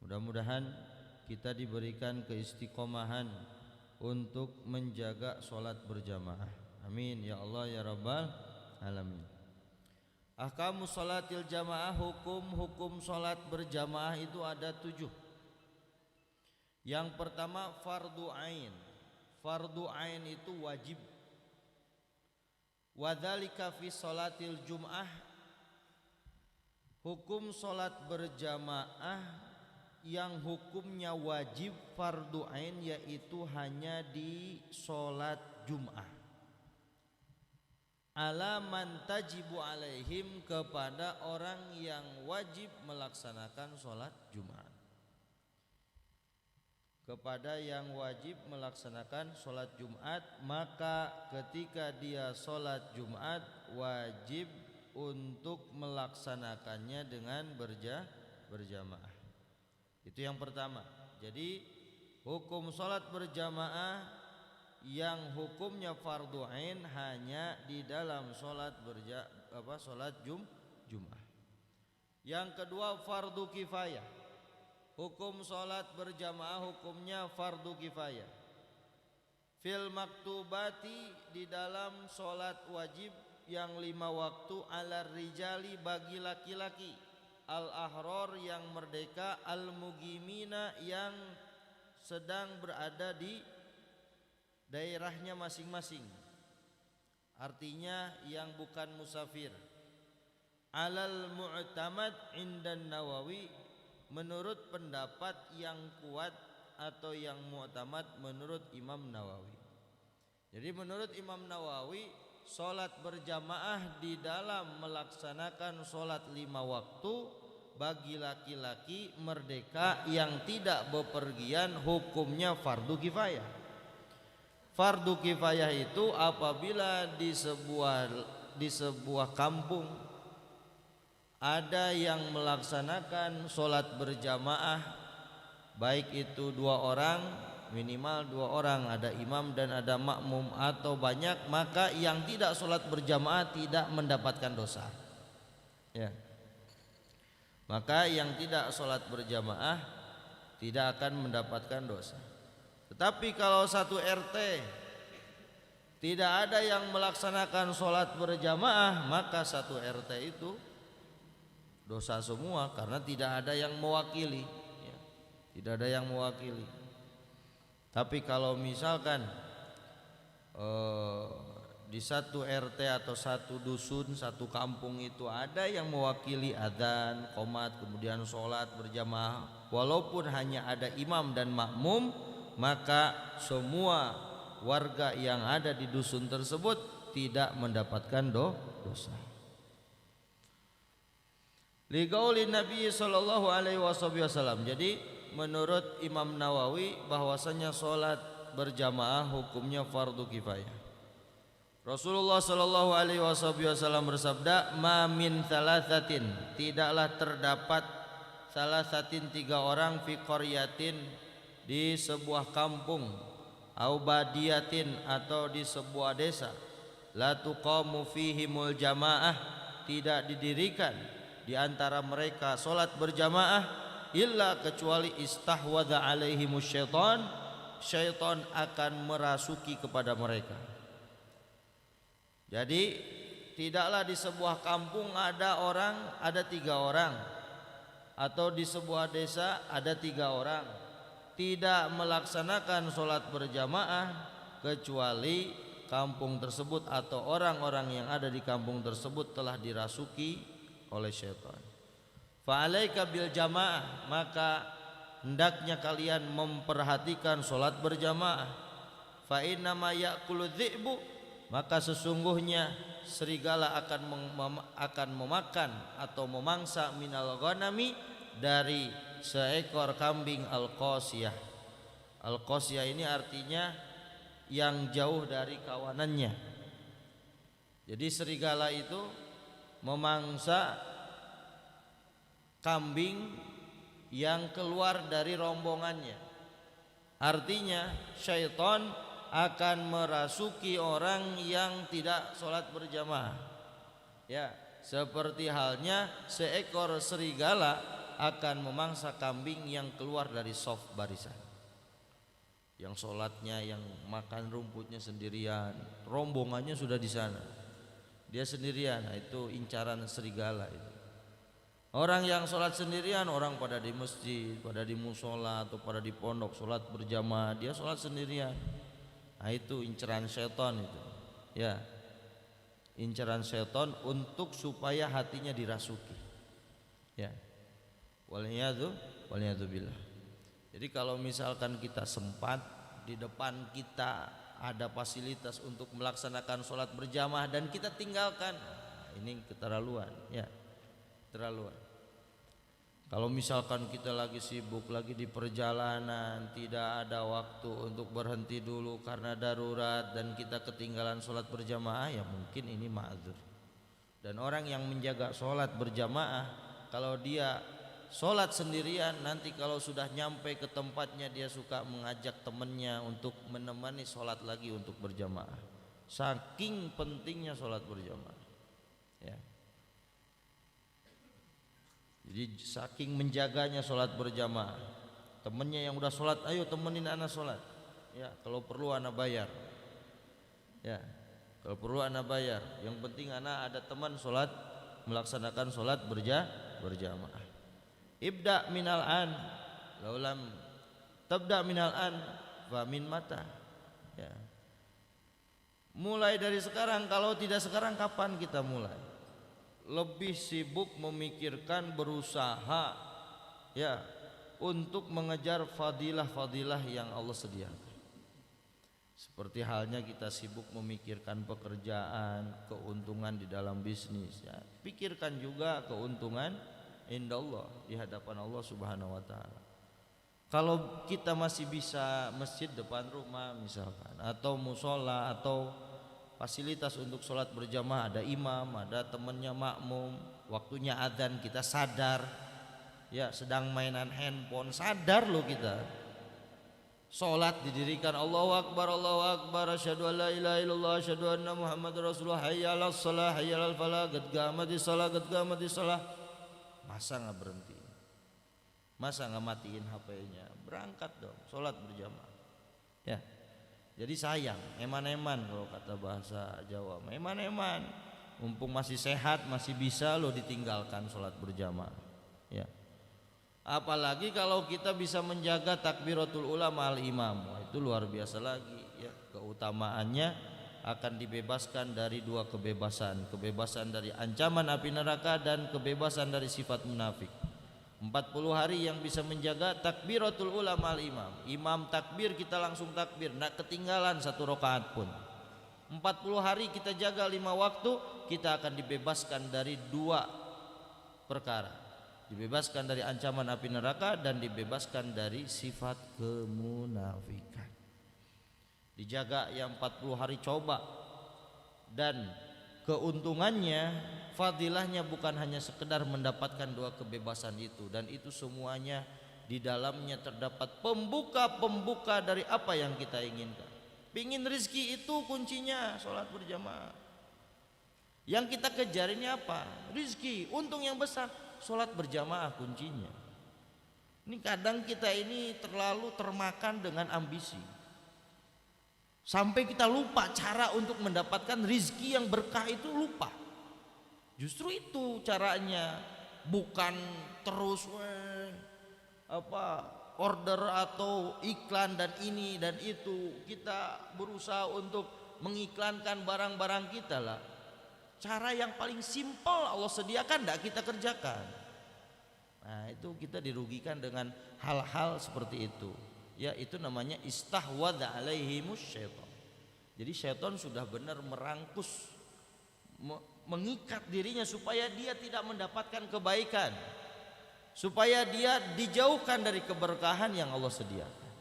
Mudah-mudahan kita diberikan keistiqomahan untuk menjaga solat berjamaah. Amin ya Allah ya Rabbal alamin. Ahkamus sholatil jamaah, hukum solat berjamaah itu ada 7. Yang pertama fardu ain. Fardu ain itu wajib. Wadzalika fi sholatil jum'ah, hukum solat berjamaah yang hukumnya wajib fardu ain yaitu hanya di solat Jum'ah. Ala man tajibu alaihim, kepada orang yang wajib melaksanakan solat Jumat. Kepada yang wajib melaksanakan solat Jumat, maka ketika dia solat Jumat wajib untuk melaksanakannya dengan berjamaah. Itu yang pertama. Jadi hukum solat berjamaah yang hukumnya fardu ain hanya di dalam solat Jumat. Yang kedua fardu kifayah. Hukum solat berjamaah hukumnya fardu kifayah. Fil maktubati, di dalam solat wajib yang 5 waktu, alar rijali, bagi laki-laki, al ahrar yang merdeka, al mugimina yang sedang berada di daerahnya masing-masing, artinya yang bukan musafir. Alal mu'tamad indan Nawawi, menurut pendapat yang kuat atau yang mu'tamad menurut Imam Nawawi. Jadi menurut Imam Nawawi, solat berjamaah di dalam melaksanakan solat 5 waktu bagi laki-laki merdeka yang tidak bepergian hukumnya fardu kifayah. Fardu kifayah itu apabila di sebuah kampung ada yang melaksanakan solat berjamaah, baik itu 2 orang, minimal 2 orang, ada imam dan ada makmum, atau banyak, maka yang tidak solat berjamaah tidak mendapatkan dosa. Ya. Maka yang tidak solat berjamaah tidak akan mendapatkan dosa. Tetapi kalau satu RT tidak ada yang melaksanakan sholat berjamaah, maka satu RT itu dosa semua karena tidak ada yang mewakili, ya. Tidak ada yang mewakili. Tapi kalau misalkan di satu RT atau satu dusun, satu kampung itu ada yang mewakili adzan, qomat, kemudian sholat berjamaah, walaupun hanya ada imam dan makmum, maka semua warga yang ada di dusun tersebut tidak mendapatkan dosa. Li qauli Nabi sallallahu alaihi wasallam. Jadi menurut Imam Nawawi bahwasanya salat berjamaah hukumnya fardu kifayah. Rasulullah sallallahu alaihi wasallam bersabda, "Ma min thalathatin, tidaklah terdapat thalathatin 3 orang fi qaryatin, di sebuah kampung, au badiyatin, atau di sebuah desa, la tuqamu fihimul jamaah, tidak didirikan di antara mereka solat berjamaah, illa kecuali istahwadha alaihimus syaitan, syaitan akan merasuki kepada mereka." Jadi tidaklah di sebuah kampung ada 3 orang, atau di sebuah desa ada 3 orang tidak melaksanakan sholat berjamaah kecuali kampung tersebut atau orang-orang yang ada di kampung tersebut telah dirasuki oleh syaitan. Fa'alaika bil jamaah, maka hendaknya kalian memperhatikan sholat berjamaah. Fa innama ya'kulu dhi'bu, maka sesungguhnya serigala akan memakan atau memangsa minal ghanami, dari seekor kambing al-qasiyah. Al-qasiyah ini artinya yang jauh dari kawanannya. Jadi serigala itu memangsa kambing yang keluar dari rombongannya. Artinya syaitan akan merasuki orang yang tidak sholat berjamaah. Ya, seperti halnya seekor serigala akan memangsa kambing yang keluar dari soft barisan, yang sholatnya, yang makan rumputnya sendirian, rombongannya sudah di sana, dia sendirian. Nah, itu incaran serigala itu. Orang yang sholat sendirian, orang pada di masjid, pada di musola atau pada di pondok sholat berjamaah, dia sholat sendirian. Nah, itu incaran setan itu, ya, incaran setan untuk supaya hatinya dirasuki, ya. Waliyadzubillah. Jadi kalau misalkan kita sempat, di depan kita ada fasilitas untuk melaksanakan sholat berjamaah dan kita tinggalkan, nah, ini keterlaluan, ya, terlaluan. Kalau misalkan kita lagi sibuk, lagi di perjalanan, tidak ada waktu untuk berhenti dulu karena darurat dan kita ketinggalan sholat berjamaah, ya mungkin ini ma'dzur. Dan orang yang menjaga sholat berjamaah, kalau dia sholat sendirian, nanti kalau sudah nyampe ke tempatnya dia suka mengajak temannya untuk menemani sholat lagi untuk berjamaah. Saking pentingnya sholat berjamaah, ya. Jadi saking menjaganya sholat berjamaah, temennya yang udah sholat, ayo temenin anak sholat, ya, kalau perlu anak bayar, ya, kalau perlu anak bayar. Yang penting anak ada teman sholat, melaksanakan sholat berjamaah. Ibda minal an, laulam tabda minal an, fa min mata, ya. Mulai dari sekarang, kalau tidak sekarang kapan kita mulai? Lebih sibuk memikirkan, berusaha, ya, untuk mengejar fadilah-fadilah yang Allah sediakan. Seperti halnya kita sibuk memikirkan pekerjaan, keuntungan di dalam bisnis, ya. Pikirkan juga keuntungan indallah, di hadapan Allah Subhanahu wa taala. Kalau kita masih bisa masjid depan rumah misalkan, atau musola, atau fasilitas untuk sholat berjamaah, ada imam, ada temannya makmum, waktunya adzan kita sadar, ya, sedang mainan handphone sadar loh kita. Sholat didirikan, Allahu Akbar, asyhadu an la ilaha illallah, asyhadu anna Muhammadar Rasulullah, hayya 'alas shalah, hayya 'alal falah, qad qamatis shalah, qad qamatis shalah. Masa nggak berhenti? Masa nggak matiin HP-nya? Berangkat dong, sholat berjamaah, ya. Jadi sayang, eman-eman kalau kata bahasa Jawa, eman-eman. Mumpung masih sehat, masih bisa lo ditinggalkan sholat berjamaah, ya. Apalagi kalau kita bisa menjaga takbiratul ula ma'al imam, wah, itu luar biasa lagi, ya. Keutamaannya akan dibebaskan dari dua kebebasan, kebebasan dari ancaman api neraka dan kebebasan dari sifat munafik. 40 hari yang bisa menjaga takbiratul ula ma'al imam. Imam takbir kita langsung takbir, tidak ketinggalan satu rakaat pun. 40 hari kita jaga 5 waktu, kita akan dibebaskan dari dua perkara. Dibebaskan dari ancaman api neraka dan dibebaskan dari sifat kemunafikan. Dijaga yang 40 hari coba, dan keuntungannya, fadilahnya bukan hanya sekedar mendapatkan dua kebebasan itu, dan itu semuanya di dalamnya terdapat pembuka-pembuka dari apa yang kita inginkan. Pingin rizki itu kuncinya sholat berjamaah. Yang kita kejar ini apa? Rizki, untung yang besar. Sholat berjamaah kuncinya. Ini kadang kita ini terlalu termakan dengan ambisi, sampai kita lupa cara untuk mendapatkan rizki yang berkah itu, lupa. Justru itu caranya, bukan terus order atau iklan dan ini dan itu. Kita berusaha untuk mengiklankan barang-barang kita lah. Cara yang paling simpel Allah sediakan, tidak kita kerjakan. Nah, itu kita dirugikan dengan hal-hal seperti itu. Ya, itu namanya istahwadha alaihimus syaitan. Jadi syaitan sudah benar merangkus, mengikat dirinya supaya dia tidak mendapatkan kebaikan, supaya dia dijauhkan dari keberkahan yang Allah sediakan.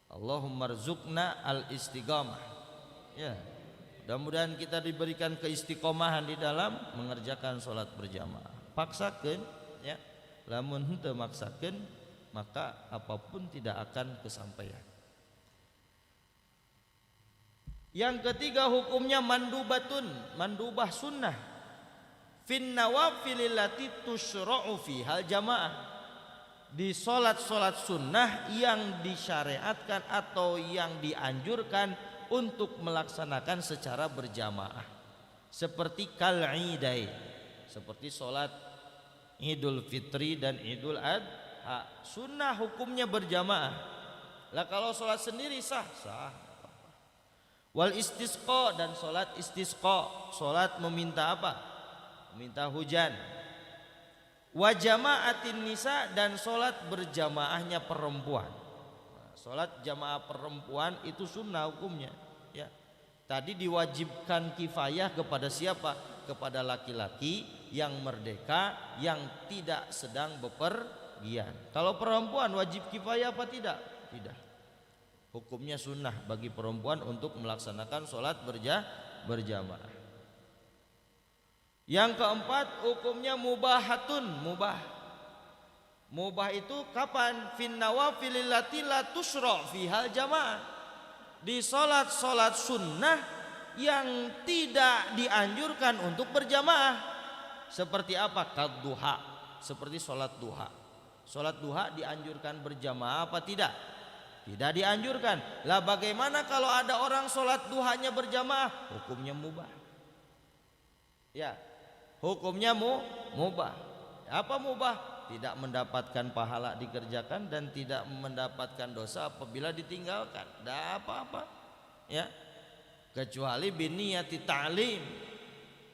Allahumma rzuqna al-istiqamah, ya. Mudah-mudahan kita diberikan keistiqomahan di dalam mengerjakan sholat berjamaah. Paksakan, ya. Lamun henteu maksakeun, maka apapun tidak akan kesampaian. Yang ketiga hukumnya mandubatun, mandubah sunnah. fin nawafilil lati tusyra'u fihal jamaah, di solat-solat sunnah yang disyariatkan atau yang dianjurkan untuk melaksanakan secara berjamaah, seperti kal'idai, seperti solat Idul Fitri dan Idul Adha, sunnah hukumnya berjamaah. Lah kalau solat sendiri sah. Wal istisqa, dan solat istisqa, solat meminta apa? Meminta hujan. Wa jama'atin nisa, dan solat berjamaahnya perempuan. Solat jamaah perempuan itu sunnah hukumnya, ya. Tadi diwajibkan kifayah kepada siapa? Kepada laki-laki yang merdeka, yang tidak sedang bepergian. Kalau perempuan wajib kifayah apa tidak? Tidak. Hukumnya sunnah bagi perempuan untuk melaksanakan solat berjamaah. Yang keempat, hukumnya mubahatun, mubah. Mubah itu kapan? Fin nawafilil lati la tusra' fihal jamaah, di solat-solat sunnah yang tidak dianjurkan untuk berjamaah. Seperti apa? Kadduha, seperti solat duha. Solat duha dianjurkan berjamaah apa tidak? Tidak dianjurkan. Lah bagaimana kalau ada orang solat duhanya berjamaah? Hukumnya mubah. Ya, hukumnya mubah. Apa mubah? Tidak mendapatkan pahala dikerjakan dan tidak mendapatkan dosa apabila ditinggalkan. Tidak apa-apa, ya, kecuali biniyati ta'lim,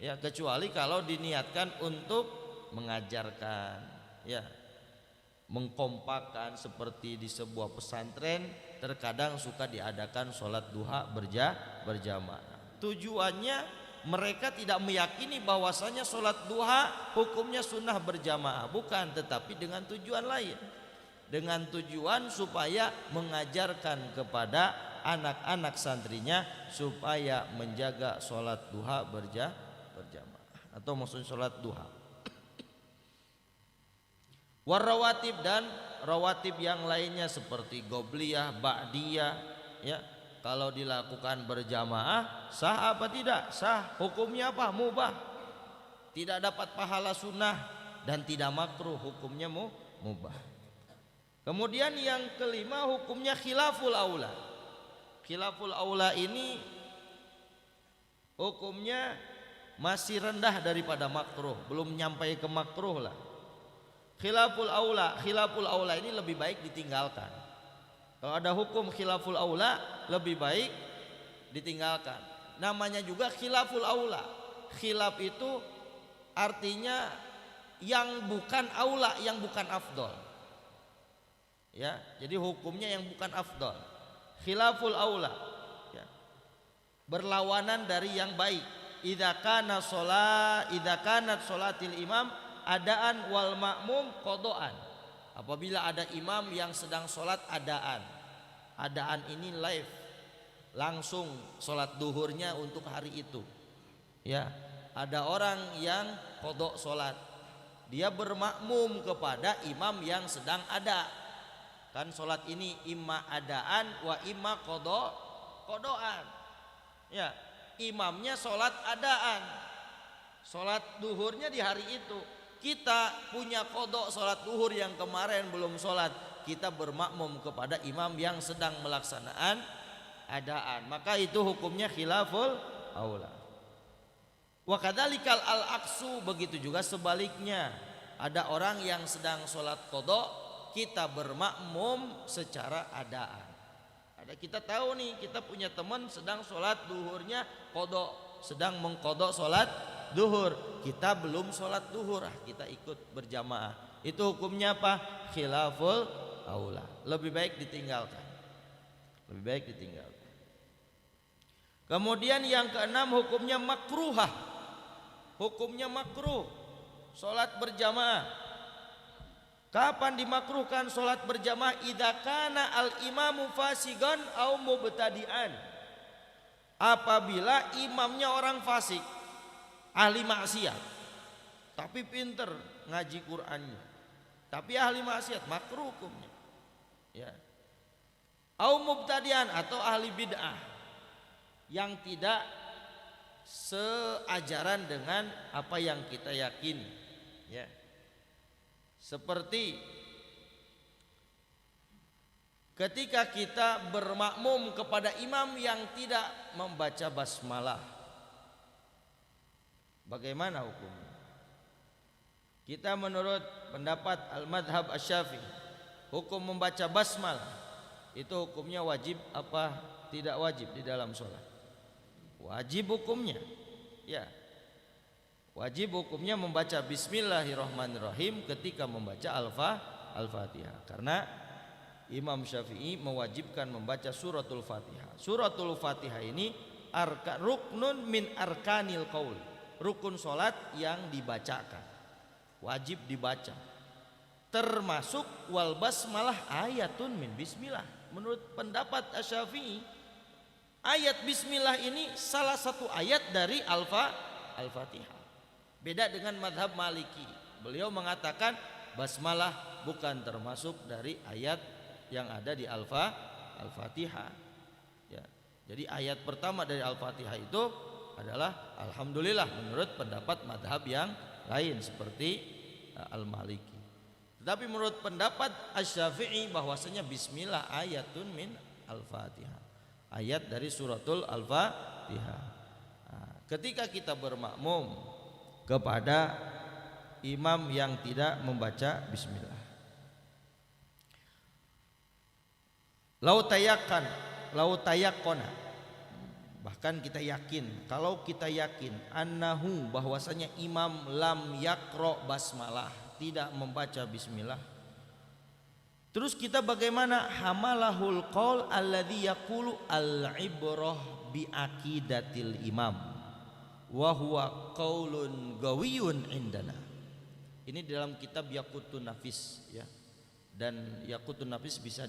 ya, kecuali kalau diniatkan untuk mengajarkan, ya, mengkompakkan. Seperti di sebuah pesantren terkadang suka diadakan sholat duha berjamaah. Tujuannya mereka tidak meyakini bahwasanya sholat duha hukumnya sunnah berjamaah, bukan, tetapi dengan tujuan lain, dengan tujuan supaya mengajarkan kepada anak-anak santrinya supaya menjaga sholat duha berjamaah, atau maksudnya sholat duha. Warawatib, dan rawatib yang lainnya seperti qobliyah, ba'diyah, ya, kalau dilakukan berjamaah sah apa tidak? Sah. Hukumnya apa? Mubah. Tidak dapat pahala sunnah dan tidak makruh, hukumnya mubah. Kemudian yang kelima, hukumnya khilaful aula. Khilaful aula ini hukumnya masih rendah daripada makruh, belum nyampai ke makruh lah. Khilaful aula ini lebih baik ditinggalkan. Kalau ada hukum khilaful aula, lebih baik ditinggalkan. Namanya juga khilaful aula. Khilaf itu artinya yang bukan aula, yang bukan afdol, ya, jadi hukumnya yang bukan afdol. Khilaful aula, ya, berlawanan dari yang baik. Idza kanat sholatil imam adaan wal ma'mum qadaan. Apabila ada imam yang sedang sholat adaan ini live, langsung sholat duhurnya untuk hari itu, ya, ada orang yang qadha sholat, dia bermakmum kepada imam yang sedang ada. Kan sholat ini imma adaan wa imma qadhaan, ya, imamnya sholat adaan, sholat duhurnya di hari itu. Kita punya qadha sholat duhur yang kemarin belum sholat, kita bermakmum kepada imam yang sedang melaksanakan adaan, maka itu hukumnya khilaful aula. Wa kadzalikal al-aqsu, begitu juga sebaliknya. Ada orang yang sedang sholat qadha, kita bermakmum secara adaan. Ada, kita tahu nih, kita punya teman sedang sholat duhurnya qadha, sedang mengqadha sholat duhur, kita belum sholat duhur, kita ikut berjamaah. Itu hukumnya apa? Khilaful aula, lebih baik ditinggalkan, lebih baik ditinggalkan. Kemudian yang keenam, hukumnya makruhah, hukumnya makruh sholat berjamaah. Kapan dimakruhkan sholat berjamaah? Idza kana al imamu fasigan au mubtadi'an, apabila imamnya orang fasik, ahli maksiat, tapi pinter ngaji Qur'annya, tapi ahli maksiat, makruh hukumnya, ya. Au mubtadi'an, atau ahli bid'ah yang tidak seajaran dengan apa yang kita yakini, ya. Seperti ketika kita bermakmum kepada imam yang tidak membaca basmalah, bagaimana hukumnya? Kita menurut pendapat al-madhab asy-Syafi'i, hukum membaca basmalah itu hukumnya wajib apa tidak wajib di dalam sholat? Wajib hukumnya, ya. Wajib hukumnya membaca Bismillahirrahmanirrahim ketika membaca Al-Fatihah, karena Imam Syafi'i mewajibkan membaca suratul Fatihah. Suratul Fatihah ini ruknun min arkanil qaul, rukun sholat yang dibacakan, wajib dibaca. Termasuk wal basmalah ayatun min bismillah. Menurut pendapat Asy-Syafi'i, ayat bismillah ini salah satu ayat dari Al-Fatihah. Beda dengan madhab Maliki, beliau mengatakan basmalah bukan termasuk dari ayat yang ada di Al-Fatihah, ya. Jadi ayat pertama dari Al-Fatihah itu adalah alhamdulillah menurut pendapat madhab yang lain seperti Al-Maliki. Tetapi menurut pendapat Asy-Syafi'i bahwasanya bismillah ayatun min Al-Fatihah, ayat dari suratul Al-Fatihah. Nah, ketika kita bermakmum kepada imam yang tidak membaca bismillah, lau tayakkona, bahkan kita yakin, kalau kita yakin annahu bahwasanya imam lam yaqra basmalah, tidak membaca bismillah, terus kita bagaimana? Hamalahul qaul alladzi yaqulu al-ibrah bi aqidatil imam wa huwa qaulun gawiyun indana. Ini dalam kitab Yaqutun Nafis, ya. Dan Yaqutun Nafis bisa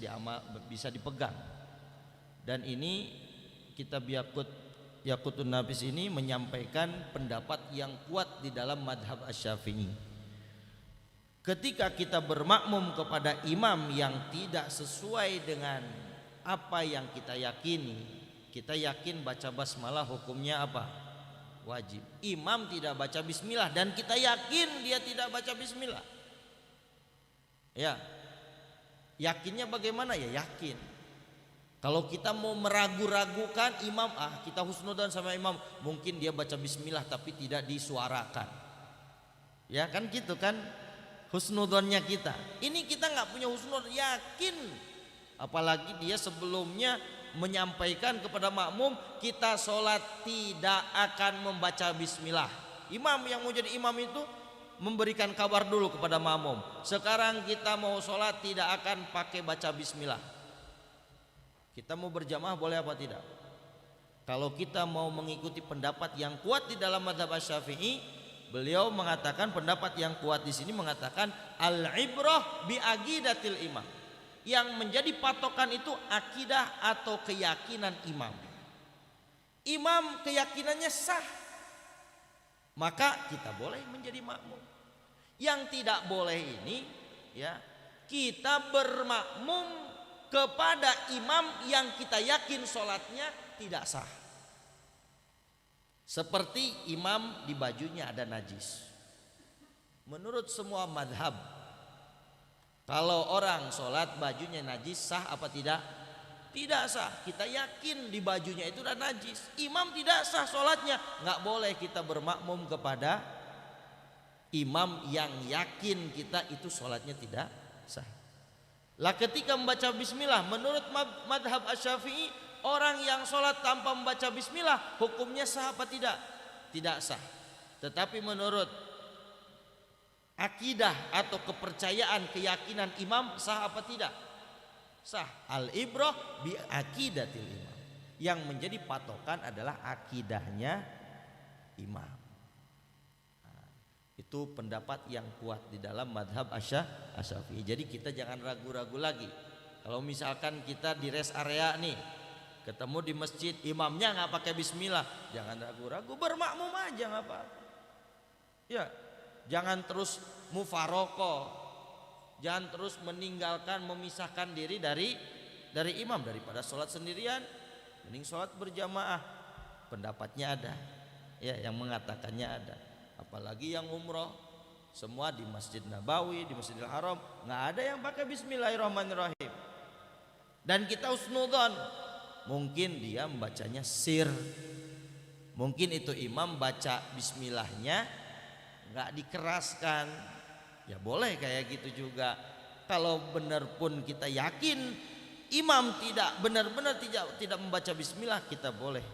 dipegang. Dan ini kitab Yaqutun Nafis ini menyampaikan pendapat yang kuat di dalam madhab Asy-Syafi'i. Ketika kita bermakmum kepada imam yang tidak sesuai dengan apa yang kita yakini, kita yakin baca basmalah hukumnya apa? Wajib. Imam tidak baca bismillah dan kita yakin dia tidak baca bismillah, ya. Yakinnya bagaimana? Ya yakin. Kalau kita mau meragu-ragukan imam, kita husnudzon sama imam, mungkin dia baca bismillah tapi tidak disuarakan, ya kan gitu kan husnudzonnya kita. Ini kita nggak punya husnudzon, yakin. Apalagi dia sebelumnya menyampaikan kepada makmum, kita sholat tidak akan membaca bismillah. Imam yang mau jadi imam itu memberikan kabar dulu kepada makmum, sekarang kita mau sholat tidak akan pakai baca bismillah. Kita mau berjamaah boleh apa tidak? Kalau kita mau mengikuti pendapat yang kuat di dalam madhab Asy-Syafi'i, beliau mengatakan pendapat yang kuat di sini mengatakan al-ibrah bi aqidatil imam. Yang menjadi patokan itu akidah atau keyakinan imam. Imam keyakinannya sah, maka kita boleh menjadi makmum. Yang tidak boleh ini, ya, kita bermakmum kepada imam yang kita yakin sholatnya tidak sah. Seperti imam di bajunya ada najis. Menurut semua madhab, kalau orang sholat bajunya najis sah apa tidak? Tidak sah. Kita yakin di bajunya itu ada najis, imam tidak sah sholatnya. Nggak boleh kita bermakmum kepada imam yang yakin kita itu sholatnya tidak sah. Lah ketika membaca bismillah, menurut madhab Asy-Syafi'i, orang yang sholat tanpa membaca bismillah hukumnya sah apa tidak? Tidak sah. Tetapi menurut akidah atau kepercayaan keyakinan imam sah apa tidak? Sah. Al-ibrah bi aqidatil imam. Yang menjadi patokan adalah akidahnya imam. Nah, itu pendapat yang kuat di dalam madhab Asy-Syafi'i. Jadi kita jangan ragu-ragu lagi. Kalau misalkan kita di rest area nih, ketemu di masjid, imamnya nggak pakai bismillah, jangan ragu-ragu, bermakmum aja nggak apa-apa. Ya, jangan terus mufarokoh, jangan terus meninggalkan, memisahkan diri dari daripada sholat sendirian, mending sholat berjamaah. Pendapatnya ada, ya yang mengatakannya ada. Apalagi yang umroh, semua di Masjid Nabawi, di Masjidil Haram, nggak ada yang pakai Bismillahirrahmanirrahim. Dan kita husnudzon, mungkin dia membacanya sir, mungkin itu imam baca Bismillahnya nggak dikeraskan, ya boleh kayak gitu juga. Kalau benar pun kita yakin imam tidak benar-benar tidak membaca Bismillah, kita boleh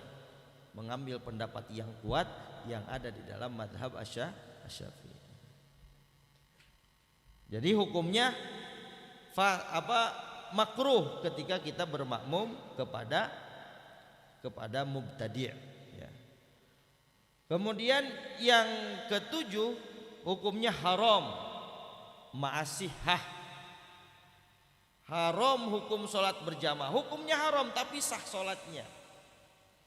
mengambil pendapat yang kuat yang ada di dalam madhab Asy-Syafi'i. Jadi hukumnya makruh ketika kita bermakmum kepada mubtadi', ya. Kemudian yang ketujuh, hukumnya haram ma'asihah. Haram hukum sholat berjamaah, hukumnya haram tapi sah sholatnya.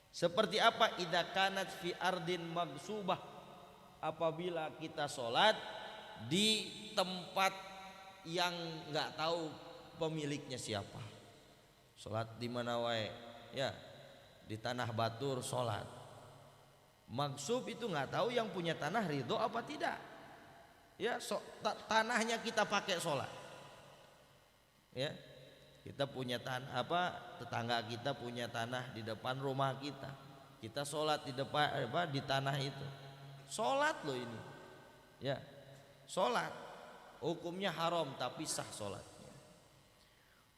Seperti apa? Idza kanat fi ardin magsubah, apabila kita sholat di tempat yang nggak tahu pemiliknya siapa. Sholat di mana wae, ya, di tanah batur sholat. Magsub itu nggak tahu yang punya tanah ridho apa tidak, ya. Tanahnya kita pakai sholat, ya. Kita punya tanah, tetangga kita punya tanah di depan rumah kita, kita sholat di depan di tanah itu, sholat loh ini, ya, sholat. Hukumnya haram tapi sah sholatnya.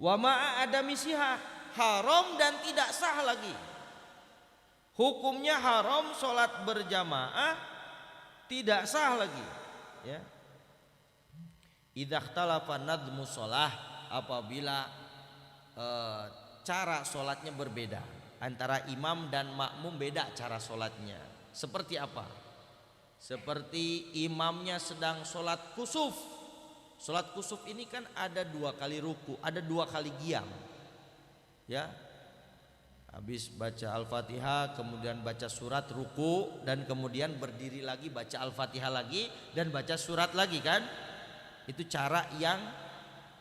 Wa ma'a adamisiha, haram dan tidak sah lagi. Hukumnya haram sholat berjamaah, tidak sah lagi, ya. Idza ikhtalafa nadmu sholah, apabila cara sholatnya berbeda, antara imam dan makmum beda cara sholatnya. Seperti apa? Seperti imamnya sedang sholat kusuf. Sholat kusuf ini kan ada 2 kali ruku, ada 2 kali qiyam, ya. Habis baca Al-Fatihah, kemudian baca surat, ruku, dan kemudian berdiri lagi, baca Al-Fatihah lagi, dan baca surat lagi kan. Itu cara yang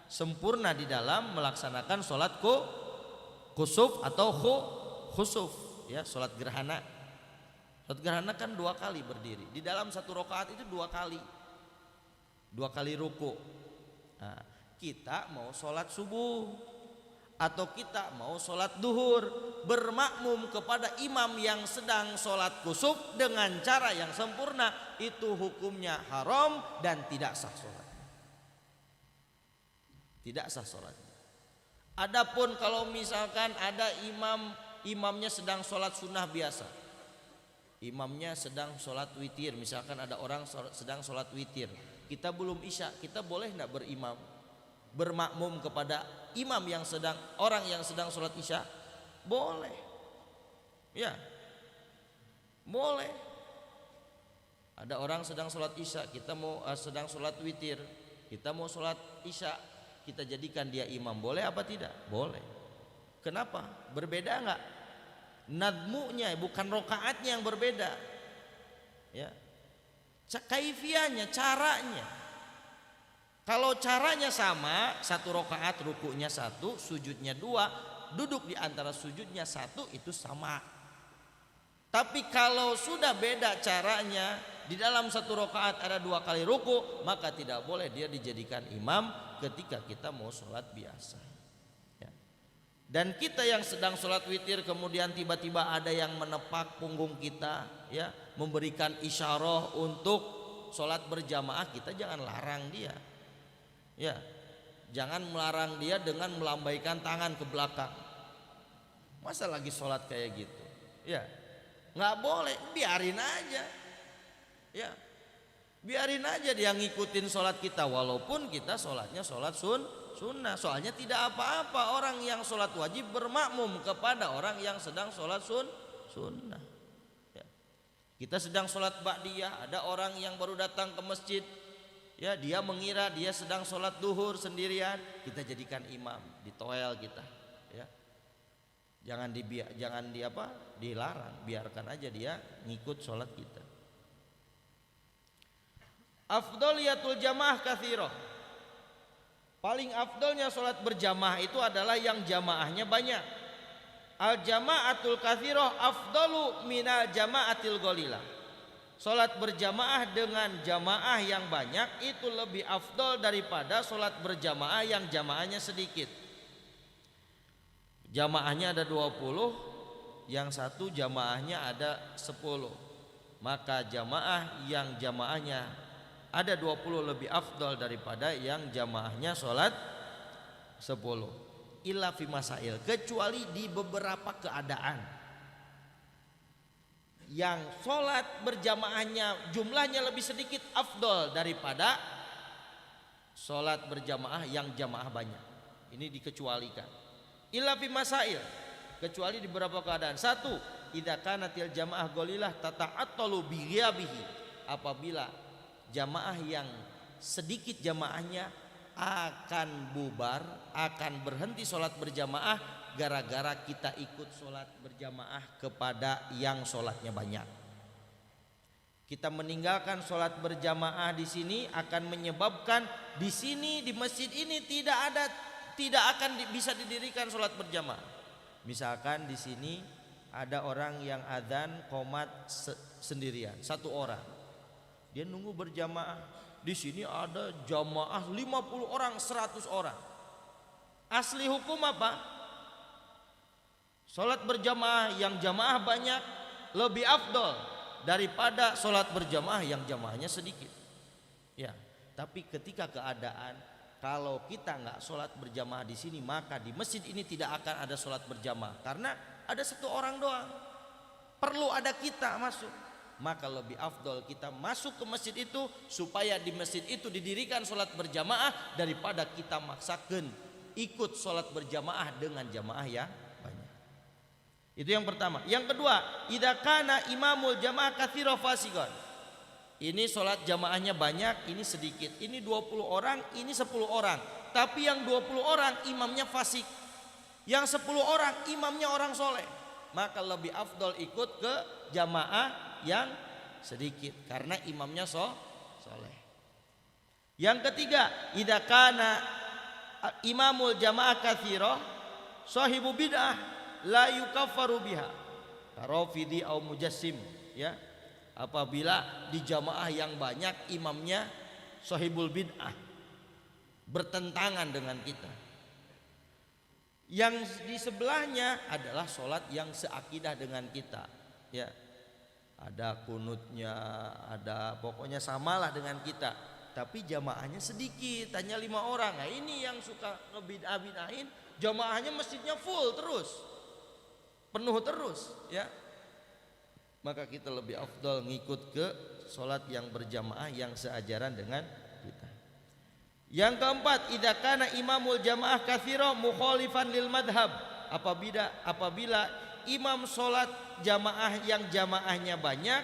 sempurna di dalam melaksanakan sholat kusuf atau khusuf, ya, sholat gerhana. Sholat gerhana kan 2 kali berdiri. Di dalam 1 rakaat itu 2 kali ruku. Nah, kita mau sholat subuh atau kita mau sholat duhur, bermakmum kepada imam yang sedang sholat kusuf dengan cara yang sempurna, itu hukumnya haram dan tidak sah sholatnya. Tidak sah sholatnya. Adapun kalau misalkan ada imamnya sedang sholat sunnah biasa, imamnya sedang sholat witir, misalkan ada orang sedang sholat witir, kita belum isya, kita boleh tidak bermakmum kepada imam yang orang yang sedang sholat isya? Boleh, ya, boleh. Ada orang sedang sholat isya, kita mau sedang sholat witir, kita mau sholat isya, kita jadikan dia imam, boleh apa tidak? Boleh. Kenapa? Berbeda enggak? Nadmunya, bukan rokaatnya yang berbeda, ya. Kaifiahnya, caranya. Kalau caranya sama, 1 rokaat rukunya 1, sujudnya 2, duduk di antara sujudnya 1, itu sama. Tapi kalau sudah beda caranya, di dalam 1 rokaat ada 2 kali ruku, maka tidak boleh dia dijadikan imam ketika kita mau sholat biasa, ya. Dan kita yang sedang sholat witir, kemudian tiba-tiba ada yang menepak punggung kita, ya, memberikan isyarah untuk sholat berjamaah, kita jangan larang dia, ya. Jangan melarang dia dengan melambaikan tangan ke belakang. Masa lagi sholat kayak gitu, ya, nggak boleh. Biarin aja, ya, biarin aja dia ngikutin sholat kita, walaupun kita sholatnya sholat sunnah. Soalnya tidak apa-apa orang yang sholat wajib bermakmum kepada orang yang sedang sholat sunnah, ya. Kita sedang sholat ba'diyah, ada orang yang baru datang ke masjid, ya, dia mengira dia sedang sholat duhur sendirian, kita jadikan imam, ditoel kita, ya. Jangan dilarang, biarkan aja dia ngikut sholat kita. Afdaliyatul jamaah katsirah. Paling afdalnya sholat berjamaah itu adalah yang jamaahnya banyak. al jama'atul katsirah afdalu minal jama'atil qalilah. Salat berjamaah dengan jamaah yang banyak itu lebih afdal daripada salat berjamaah yang jamaahnya sedikit. Jamaahnya ada 20, yang satu jamaahnya ada 10. Maka jamaah yang jamaahnya ada 20 lebih afdal daripada yang jamaahnya salat 10. Illa fi masail, kecuali di beberapa keadaan yang sholat berjamaahnya jumlahnya lebih sedikit afdol daripada sholat berjamaah yang jamaah banyak. Ini dikecualikan. Illa fi masail, kecuali di beberapa keadaan. Satu, idza kanatil jamaah qalilah tata'attalu bi ghiyabihi, apabila jamaah yang sedikit jamaahnya akan bubar, akan berhenti sholat berjamaah gara-gara kita ikut sholat berjamaah kepada yang sholatnya banyak. Kita meninggalkan sholat berjamaah di sini akan menyebabkan di sini di masjid ini tidak akan bisa didirikan sholat berjamaah. Misalkan di sini ada orang yang adzan qomat sendirian, satu orang, dia nunggu berjamaah. Di sini ada jamaah 50 orang, 100 orang. Asli hukum apa? Salat berjamaah yang jamaah banyak lebih afdol daripada salat berjamaah yang jamaahnya sedikit. Ya, tapi ketika keadaan kalau kita nggak salat berjamaah di sini, maka di masjid ini tidak akan ada salat berjamaah karena ada satu orang doang. Perlu ada kita masuk. Maka lebih afdol kita masuk ke masjid itu supaya di masjid itu didirikan sholat berjamaah daripada kita maksakan ikut sholat berjamaah dengan jamaah yang banyak. Itu yang pertama. Yang kedua, idza kana imamul jamaah katsira fasiqan. Ini sholat jamaahnya banyak, ini sedikit. Ini 20 orang, ini 10 orang. Tapi yang 20 orang imamnya fasik. Yang 10 orang imamnya orang soleh. Maka lebih afdol ikut ke jamaah yang sedikit karena imamnya soleh. Yang ketiga, idza kana imamul jamaah katsira sahibu bid'ah la yukaffaru biha karafidi au mujassim, ya. Apabila di jamaah yang banyak imamnya sahibul bid'ah, bertentangan dengan kita. Yang di sebelahnya adalah sholat yang seakidah dengan kita, ya. Ada kunutnya, ada pokoknya samalah dengan kita. Tapi jamaahnya sedikit, hanya 5 orang. Nah ini yang suka ngebid'ah-bid'ahin, jamaahnya masjidnya full terus, penuh terus, ya. Maka kita lebih afdal ngikut ke sholat yang berjamaah yang seajaran dengan kita. Yang keempat, idza kana imamul jamaah katsira mukhalifan lil madhab, apabila imam sholat jamaah yang jamaahnya banyak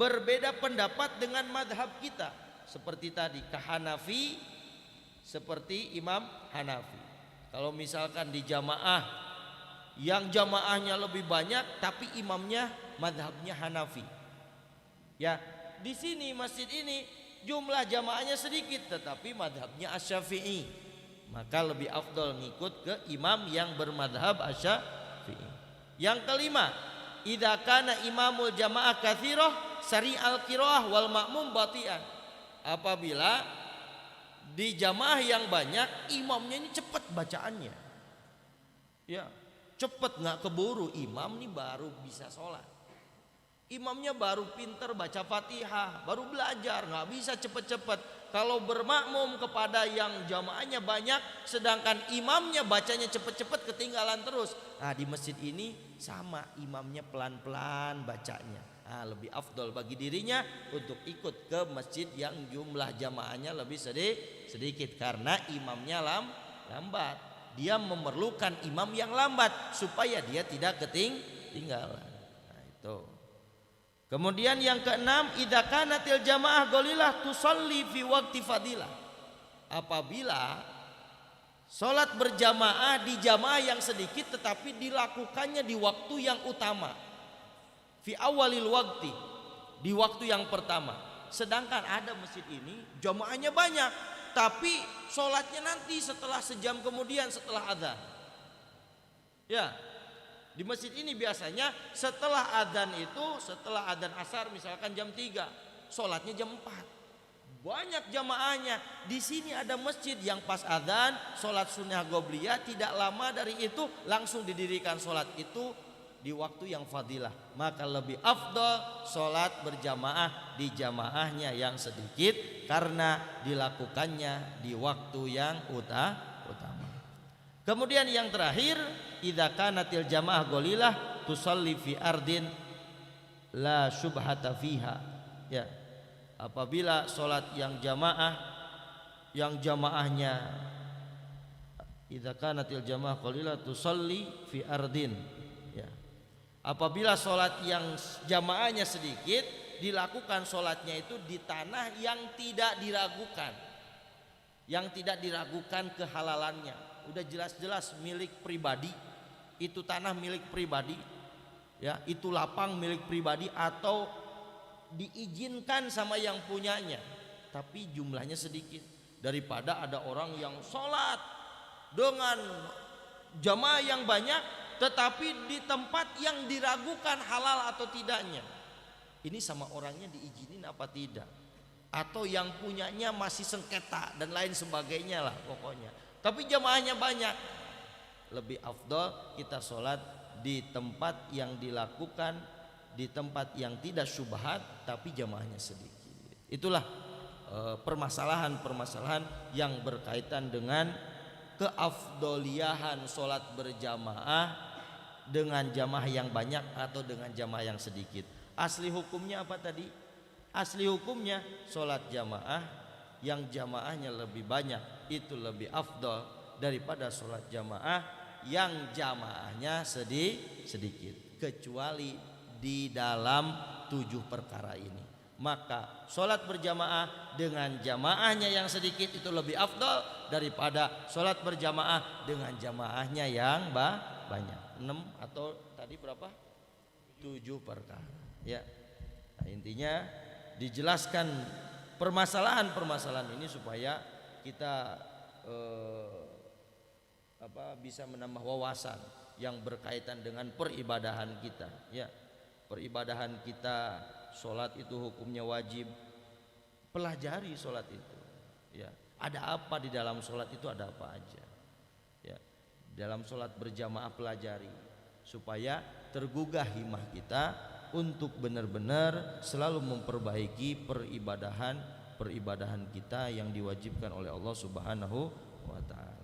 berbeda pendapat dengan madhab kita, seperti tadi Hanafi, seperti Imam Hanafi. Kalau misalkan di jamaah yang jamaahnya lebih banyak tapi imamnya madhabnya Hanafi, ya, di sini masjid ini jumlah jamaahnya sedikit tetapi madhabnya Asy-Syafi'i, maka lebih afdol ngikut ke imam yang bermadhab Asy-Syafi'i. Yang kelima, idza kana imamul jamaah katsirah sari'al qiraah wal ma'mum batian, apabila di jamaah yang banyak imamnya ini cepat bacaannya, ya, cepat, nggak keburu. Imam nih baru bisa sholat, imamnya baru pinter baca Fatihah, baru belajar, nggak bisa cepet-cepet. Kalau bermakmum kepada yang jamaahnya banyak, sedangkan imamnya bacanya cepet-cepet, ketinggalan terus. Nah di masjid ini sama, imamnya pelan-pelan bacanya. Nah, lebih afdol bagi dirinya untuk ikut ke masjid yang jumlah jamaahnya lebih sedikit karena imamnya lambat. Dia memerlukan imam yang lambat supaya dia tidak ketinggalan. Nah itu. Kemudian yang keenam, idza kanatil jamaah qalilah tusalli fi waqti fadilah, apabila salat berjamaah di jamaah yang sedikit tetapi dilakukannya di waktu yang utama, fi awalil waqti, di waktu yang pertama. Sedangkan ada masjid ini jamaahnya banyak tapi salatnya nanti setelah sejam kemudian setelah adzan, ya. Di masjid ini biasanya setelah adzan asar misalkan jam 3, sholatnya jam 4. Banyak jamaahnya. Di sini ada masjid yang pas adzan sholat sunnah qobliyah, tidak lama dari itu langsung didirikan sholat itu di waktu yang fadilah. Maka lebih afdol sholat berjamaah di jamaahnya yang sedikit karena dilakukannya di waktu yang utama. Kemudian yang terakhir, idza kanatil jamaah qalilah tusalli fi ardin la syubhata fiha. Ya. Apabila sholat yang jamaahnya idza kanatil jamaah qalilah tusalli fi ardin, ya. Apabila sholat yang jamaahnya sedikit, dilakukan sholatnya itu di tanah yang tidak diragukan kehalalannya. Udah jelas-jelas milik pribadi, itu tanah milik pribadi, ya, itu lapang milik pribadi atau diizinkan sama yang punyanya, tapi jumlahnya sedikit. Daripada ada orang yang sholat dengan jamaah yang banyak tetapi di tempat yang diragukan halal atau tidaknya, ini sama orangnya diizinin apa tidak, atau yang punyanya masih sengketa dan lain sebagainya lah pokoknya, tapi jamaahnya banyak. Lebih afdol kita sholat di tempat yang dilakukan, di tempat yang tidak syubhat tapi jamaahnya sedikit. Itulah permasalahan-permasalahan yang berkaitan dengan keafdoliahan sholat berjamaah dengan jamaah yang banyak atau dengan jamaah yang sedikit. Asli hukumnya apa tadi? Asli hukumnya sholat jamaah yang jamaahnya lebih banyak itu lebih afdol daripada sholat jamaah yang jamaahnya sedikit, kecuali di dalam 7 perkara ini. Maka sholat berjamaah dengan jamaahnya yang sedikit itu lebih afdal daripada sholat berjamaah dengan jamaahnya yang banyak. 6 atau tadi berapa? 7 perkara, ya. Nah, intinya dijelaskan permasalahan-permasalahan ini supaya kita bisa menambah wawasan yang berkaitan dengan peribadahan kita, ya. Peribadahan kita, sholat itu hukumnya wajib, pelajari sholat itu, ya. Ada apa di dalam sholat itu, ada apa aja, ya. Dalam sholat berjamaah pelajari supaya tergugah himmah kita untuk benar-benar selalu memperbaiki peribadahan kita yang diwajibkan oleh Allah Subhanahu wa ta'ala.